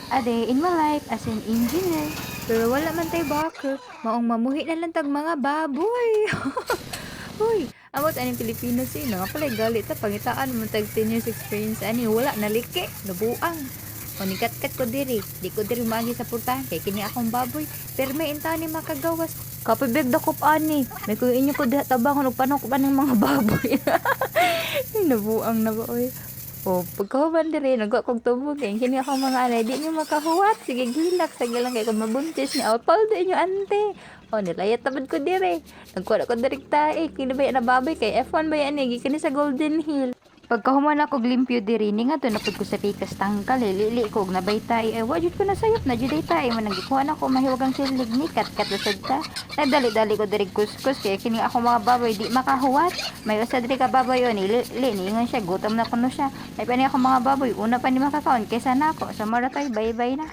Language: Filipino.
A day in my life as an engineer. Pero wala man tay backer. Maong mamuhi na lang tag mga baboy. Uy, amot aning Pilipino sino nga pala galit ta pangitaan mo tag 10 years experience ani wala naliki, nabuang. O nikat-kat ko diri, di ko diri magi sa purtahan kay kini akong baboy. Pero may intani makagawas. Kapibig dakop ani. May ko inyo ko diha tabang og panok pa ng mga baboy. Ay, nabuang na ba oy. O pagkahuman diri nagwa kog tubog kay kini akong mga anay di nyo makahuwat. Sige gilak sa gilang kay kung mabuntis ni apal di nyo ante. O nilayat tabad ko diri. Nagkuha ko direkta kini ba yan na baboy kay F1 ba yan kini sa Golden Hill. Pagkahuman ako limpyo diri ni nga to napud ko sa pikas tangkal lili ko og nabaytay wa jud ko nasayop na jud tay man nagikuha na ko mahiwagang silig ni kat usad ta nagdali-dali ko diri kuskus kay kini ako mga baboy di makahuwat may usa diri ka baboy on ningon siya gutom na kuno siya ay pa ni ako mga baboy una pa ni makakaon kaysa nako sa maratay bye-bye na